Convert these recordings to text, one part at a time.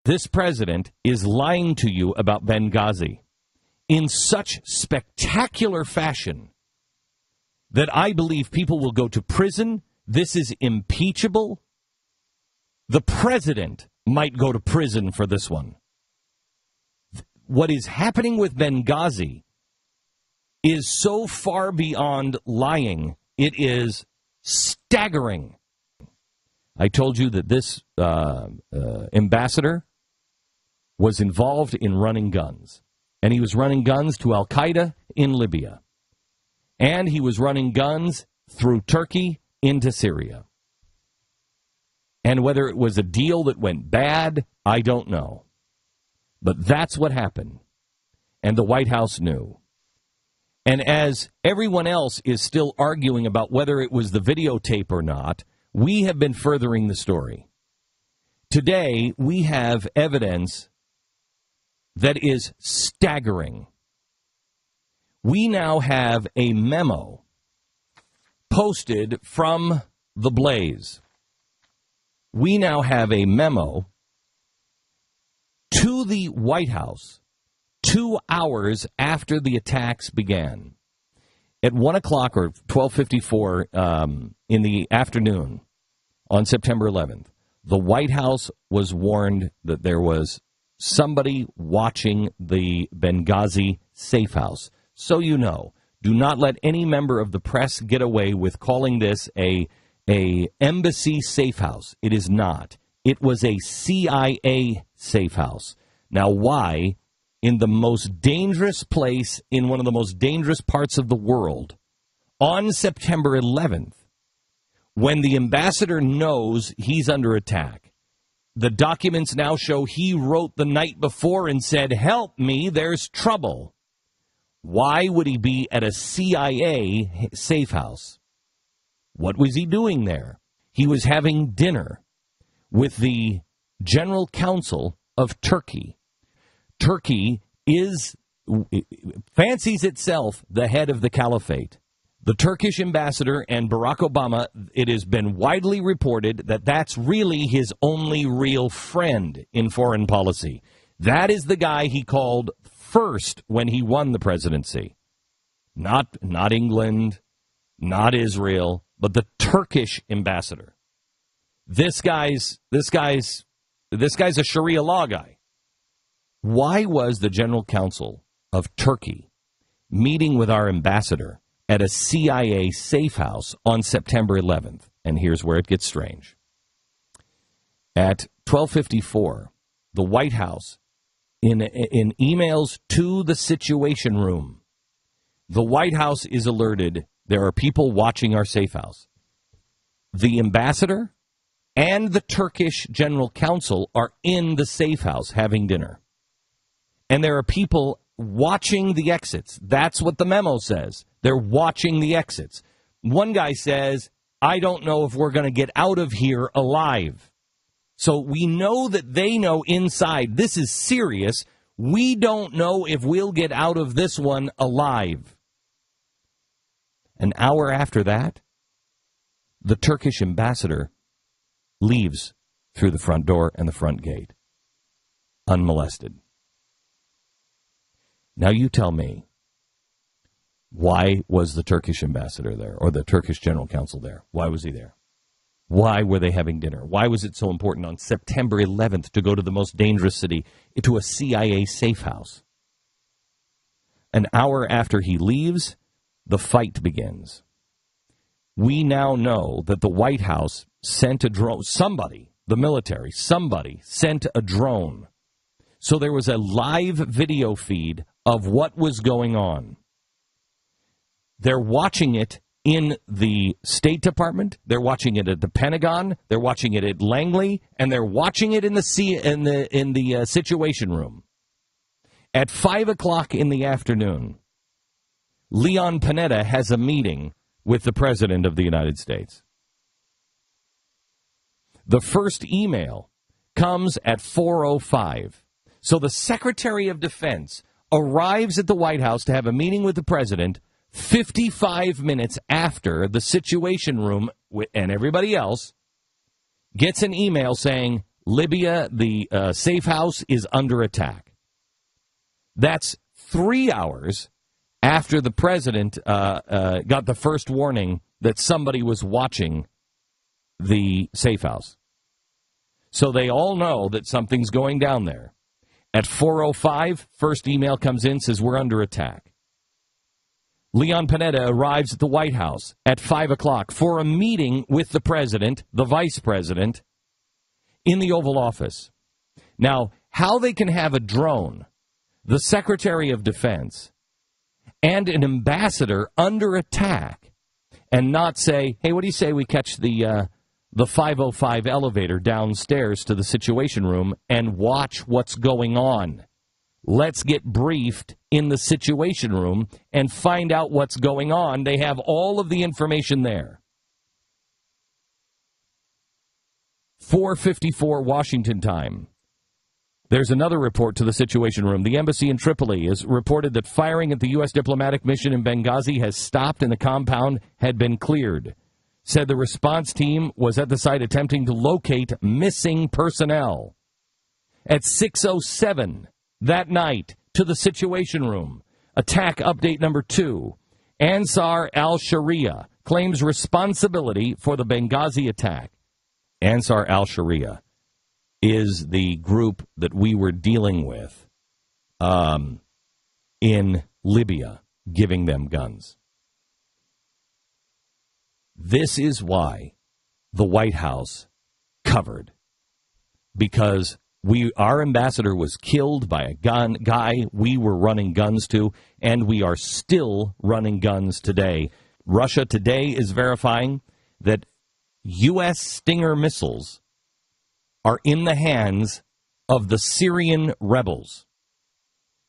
This president is lying to you about Benghazi in such spectacular fashion that I believe people will go to prison. This is impeachable. The president might go to prison for this one. What is happening with Benghazi is so far beyond lying. It is staggering. I told you that this ambassador was involved in running guns. And he was running guns to al-Qaeda in Libya. And he was running guns through Turkey into Syria. And whether it was a deal that went bad, I don't know. But that's what happened. And the White House knew. And as everyone else is still arguing about whether it was the videotape or not, we have been furthering the story. Today, we have evidence that is staggering. We now have a memo posted from the Blaze. We now have a memo to the White House 2 hours after the attacks began. At 1 o'clock or 12:54 in the afternoon on September 11th, the White House was warned that there was somebody watching the Benghazi safe house. So you know, do not let any member of the press get away with calling this a embassy safe house. It is not. It was a CIA safe house. Now, why, in the most dangerous place, in one of the most dangerous parts of the world, on September 11th, when the ambassador knows he's under attack? The documents now show he wrote the night before and said, "Help me, there's trouble." Why would he be at a CIA safe house? What was he doing there? He was having dinner with the General Council of Turkey. Turkey fancies itself the head of the caliphate. The Turkish ambassador and Barack Obama, it has been widely reported that that's really his only real friend in foreign policy. That is the guy he called first when he won the presidency. Not England, not Israel, but the Turkish ambassador. This guy's a Sharia law guy. Why was the General Council of Turkey meeting with our ambassador at a CIA safe house on September 11th? And here's where it gets strange. At 12:54, the White House, in emails to the Situation Room, the White House is alerted there are people watching our safe house. The ambassador and the Turkish General Council are in the safe house having dinner. And there are people watching the exits. That's what the memo says. They're watching the exits. One guy says, "I don't know if we're going to get out of here alive." So we know that they know inside this is serious. We don't know if we'll get out of this one alive. An hour after that, the Turkish ambassador leaves through the front door and the front gate, unmolested. Now you tell me, why was the Turkish ambassador there, or the Turkish General Counsel there? Why was he there? Why were they having dinner? Why was it so important on September 11th to go to the most dangerous city, to a CIA safe house? An hour after he leaves, the fight begins. We now know that the White House sent a drone. Somebody, the military, somebody sent a drone. So there was a live video feed of what was going on. They're watching it in the State Department. They're watching it at the Pentagon. They're watching it at Langley, and they're watching it in the Situation Room. At 5 o'clock in the afternoon, Leon Panetta has a meeting with the President of the United States. The first email comes at 4:05. So the Secretary of Defense arrives at the White House to have a meeting with the President 55 minutes after the Situation Room and everybody else gets an email saying, Libya, the safe house, is under attack. That's 3 hours after the president got the first warning that somebody was watching the safe house. So they all know that something's going down there. At 4:05, first email comes in, says we're under attack. Leon Panetta arrives at the White House at 5 o'clock for a meeting with the president, the vice president, in the Oval Office. Now, how they can have a drone, the Secretary of Defense, and an ambassador under attack and not say, hey, what do you say we catch the 505 elevator downstairs to the Situation Room and watch what's going on? Let's get briefed in the Situation Room and find out what's going on. They have all of the information there. 4:54 Washington time. There's another report to the Situation Room. The embassy in Tripoli has reported that firing at the U.S. diplomatic mission in Benghazi has stopped and the compound had been cleared. Said the response team was at the site attempting to locate missing personnel. At 6:07 that night, to the Situation Room, attack update number 2. Ansar al-Sharia claims responsibility for the Benghazi attack. Ansar al-Sharia is the group that we were dealing with in Libya, giving them guns. This is why the White House covered, because our ambassador was killed by a guy we were running guns to, and we are still running guns today. Russia today is verifying that U.S. Stinger missiles are in the hands of the Syrian rebels.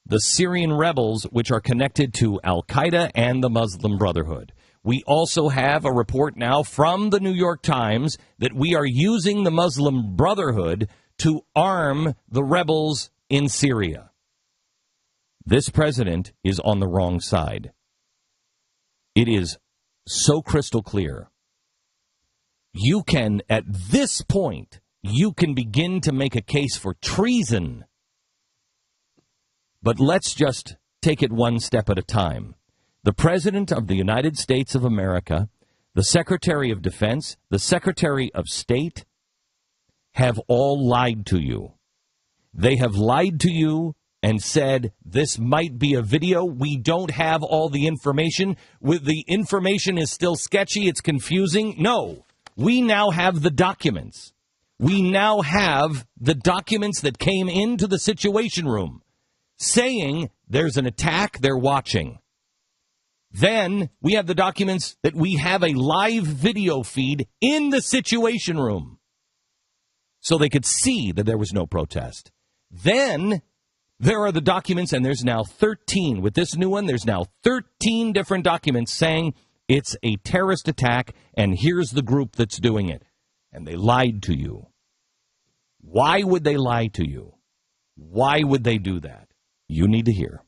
The Syrian rebels, which are connected to Al-Qaeda and the Muslim Brotherhood. We also have a report now from the New York Times that we are using the Muslim Brotherhood to arm the rebels in Syria. This president is on the wrong side. It is so crystal clear. You can, at this point, you can begin to make a case for treason. But let's just take it one step at a time. The President of the United States of America, the Secretary of Defense, the Secretary of State have all lied to you. They have lied to you and said, this might be a video. We don't have all the information. The information is still sketchy. It's confusing. No, we now have the documents. We now have the documents that came into the Situation Room saying there's an attack, they're watching. Then we have the documents that we have a live video feed in the Situation Room so they could see that there was no protest. Then there are the documents, and there's now 13. With this new one, there's now 13 different documents saying it's a terrorist attack, and here's the group that's doing it. And they lied to you. Why would they lie to you? Why would they do that? You need to hear.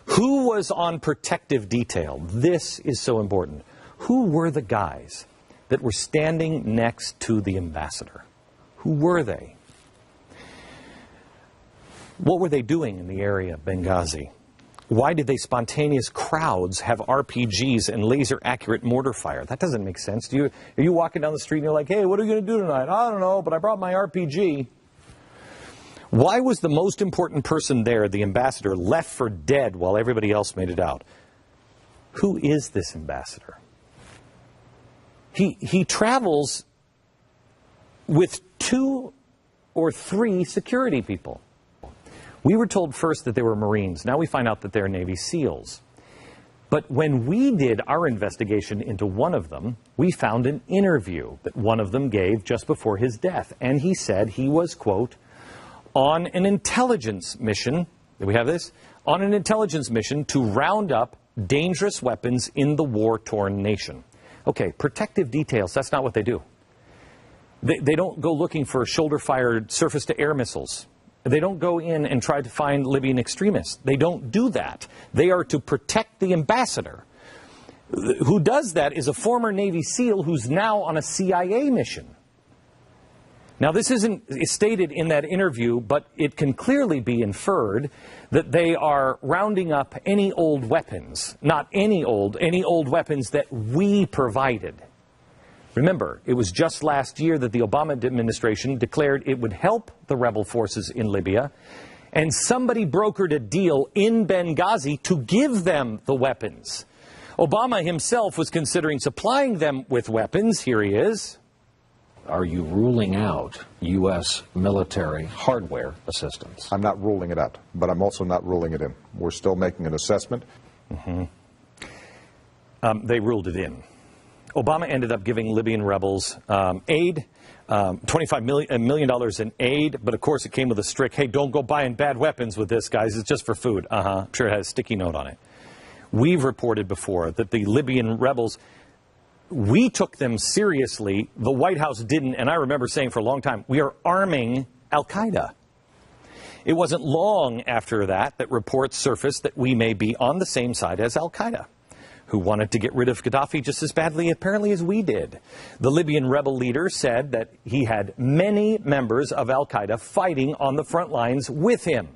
Who was on protective detail? This is so important. Who were the guys that were standing next to the ambassador? Who were they? What were they doing in the area of Benghazi? Why did they spontaneous crowds have RPGs and laser-accurate mortar fire? That doesn't make sense. Are you walking down the street and you're like, hey, what are you going to do tonight? I don't know, but I brought my RPG. Why was the most important person there, the ambassador, left for dead while everybody else made it out? Who is this ambassador? He travels with 2 or 3 security people. We were told first that they were Marines. Now we find out that they're Navy SEALs. But when we did our investigation into one of them, we found an interview that one of them gave just before his death. And he said he was, quote, on an intelligence mission, do we have this? On an intelligence mission to round up dangerous weapons in the war-torn nation. Okay, protective details, that's not what they do. They don't go looking for shoulder-fired surface-to-air missiles. They don't go in and try to find Libyan extremists. They don't do that. They are to protect the ambassador. Who does that is a former Navy SEAL who's now on a CIA mission. Now, this isn't stated in that interview, but it can clearly be inferred that they are rounding up any old weapons, not any old weapons that we provided. Remember, it was just last year that the Obama administration declared it would help the rebel forces in Libya, and somebody brokered a deal in Benghazi to give them the weapons. Obama himself was considering supplying them with weapons. Here he is. Are you ruling out U.S. military hardware assistance? I'm not ruling it out, but I'm also not ruling it in. We're still making an assessment. They ruled it in. Obama ended up giving Libyan rebels aid, $25 million in aid, but of course it came with a strict, hey, don't go buying bad weapons with this, guys. It's just for food. I'm sure it has a sticky note on it. We've reported before that the Libyan rebels, we took them seriously. The White House didn't, and I remember saying for a long time, we are arming al-Qaeda. It wasn't long after that that reports surfaced that we may be on the same side as al-Qaeda, who wanted to get rid of Gaddafi just as badly, apparently, as we did. The Libyan rebel leader said that he had many members of al-Qaeda fighting on the front lines with him.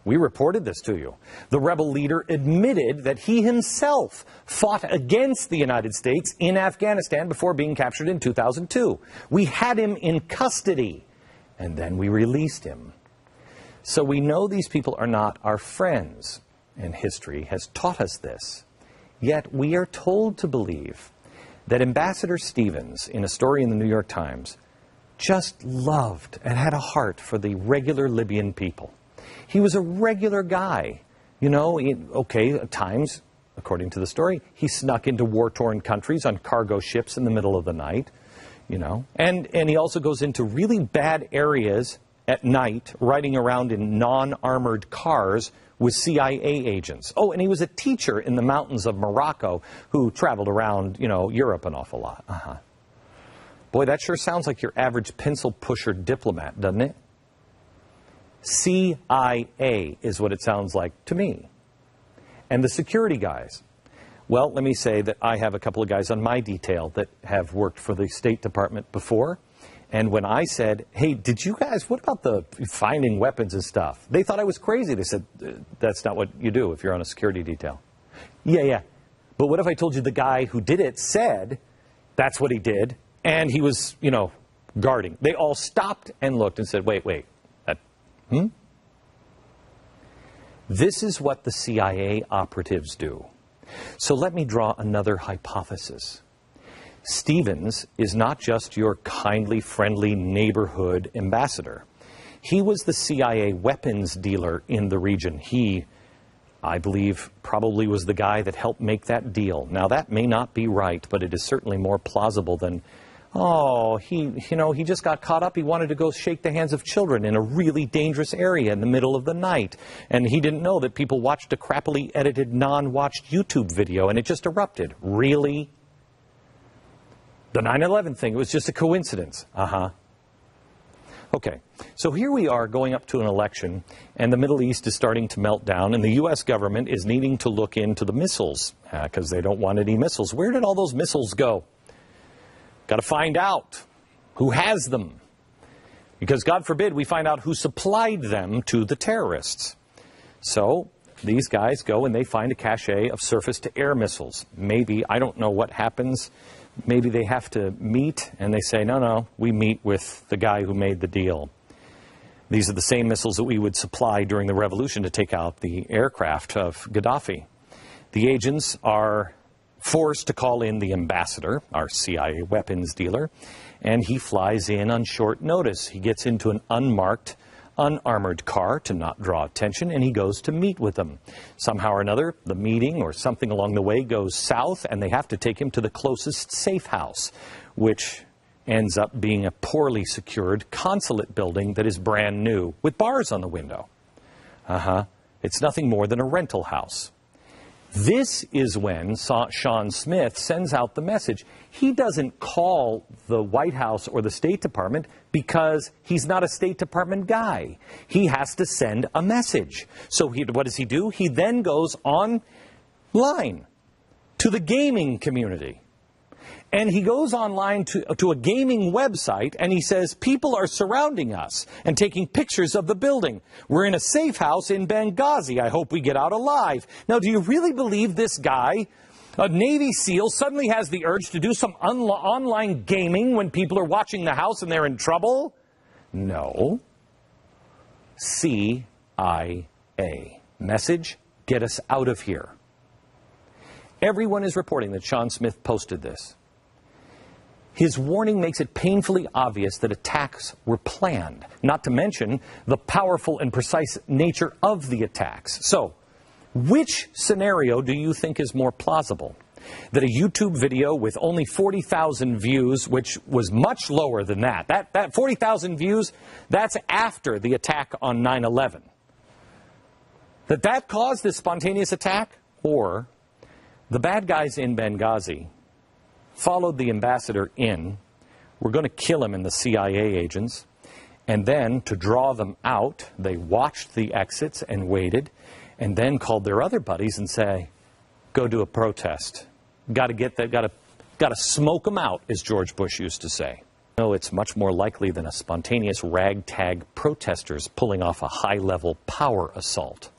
We reported this to you. The rebel leader admitted that he himself fought against the United States in Afghanistan before being captured in 2002. We had him in custody, and then we released him. So we know these people are not our friends, and history has taught us this. Yet we are told to believe that Ambassador Stevens, in a story in the New York Times, just loved and had a heart for the regular Libyan people. He was a regular guy. You know, okay, at times, according to the story, he snuck into war-torn countries on cargo ships in the middle of the night, you know. And he also goes into really bad areas at night, riding around in non-armored cars with CIA agents. Oh, and he was a teacher in the mountains of Morocco who traveled around, you know, Europe an awful lot. Boy, that sure sounds like your average pencil pusher diplomat, doesn't it? CIA is what it sounds like to me. And the security guys. Well, let me say that I have a couple of guys on my detail that have worked for the State Department before. And when I said, hey, did you guys, what about the finding weapons and stuff? They thought I was crazy. They said, that's not what you do if you're on a security detail. Yeah. But what if I told you the guy who did it said that's what he did, and he was, you know, guarding? They all stopped and looked and said, wait. This is what the CIA operatives do. So let me draw another hypothesis. Stevens is not just your kindly, friendly neighborhood ambassador. He was the CIA weapons dealer in the region. He, I believe, probably was the guy that helped make that deal. Now, that may not be right, but it is certainly more plausible than, oh, he just got caught up. He wanted to go shake the hands of children in a really dangerous area in the middle of the night. And he didn't know that people watched a crappily edited, non-watched YouTube video, and it just erupted. Really? The 9/11 thing, it was just a coincidence. Okay, so here we are going up to an election, and the Middle East is starting to melt down, and the U.S. government is needing to look into the missiles, because they don't want any missiles. Where did all those missiles go? Got to find out who has them, because God forbid we find out who supplied them to the terrorists. So these guys go and they find a cache of surface-to-air missiles. Maybe, I don't know what happens. Maybe they have to meet, and they say, no, we meet with the guy who made the deal. These are the same missiles that we would supply during the revolution to take out the aircraft of Gaddafi. The agents are forced to call in the ambassador, our CIA weapons dealer, and he flies in on short notice. He gets into an unmarked, unarmored car to not draw attention, and he goes to meet with them. Somehow or another, the meeting or something along the way goes south, and they have to take him to the closest safe house, which ends up being a poorly secured consulate building that is brand new with bars on the window. It's nothing more than a rental house. This is when Sean Smith sends out the message. He doesn't call the White House or the State Department because he's not a State Department guy. He has to send a message. So what does he do? He then goes online to the gaming community. And he goes online to a gaming website, and he says, people are surrounding us and taking pictures of the building. We're in a safe house in Benghazi. I hope we get out alive. Now, do you really believe this guy, a Navy SEAL, suddenly has the urge to do some online gaming when people are watching the house and they're in trouble? No. CIA. Message, get us out of here. Everyone is reporting that Sean Smith posted this. His warning makes it painfully obvious that attacks were planned, not to mention the powerful and precise nature of the attacks. So, which scenario do you think is more plausible? That a YouTube video with only 40,000 views, which was much lower than that. That 40,000 views, that's after the attack on 9/11. That caused this spontaneous attack? Or the bad guys in Benghazi followed the ambassador in, were going to kill him and the CIA agents, and then to draw them out, they watched the exits and waited, and then called their other buddies and say, go do a protest. Got to smoke them out, as George Bush used to say. No, it's much more likely than a spontaneous ragtag protesters pulling off a high-level power assault.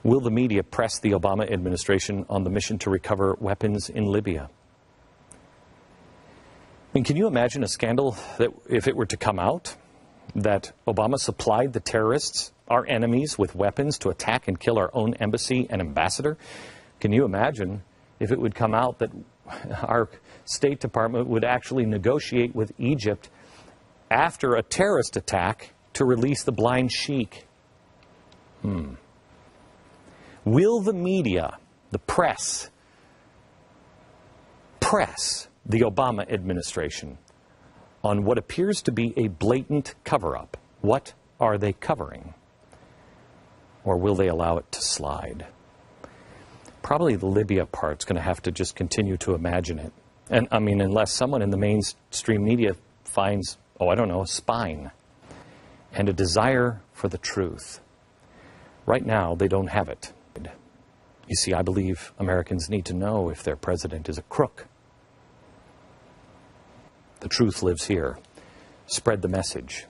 Will the media press the Obama administration on the mission to recover weapons in Libya? I mean, can you imagine a scandal that, if it were to come out, that Obama supplied the terrorists, our enemies, with weapons to attack and kill our own embassy and ambassador? Can you imagine if it would come out that our State Department would actually negotiate with Egypt after a terrorist attack to release the blind sheik? Will the media, the press the Obama administration on what appears to be a blatant cover-up? What are they covering? Or will they allow it to slide? Probably the Libya part's going to have to just continue to imagine it. And I mean, unless someone in the mainstream media finds, oh, I don't know, a spine and a desire for the truth. Right now, they don't have it. You see, I believe Americans need to know if their president is a crook. The truth lives here. Spread the message.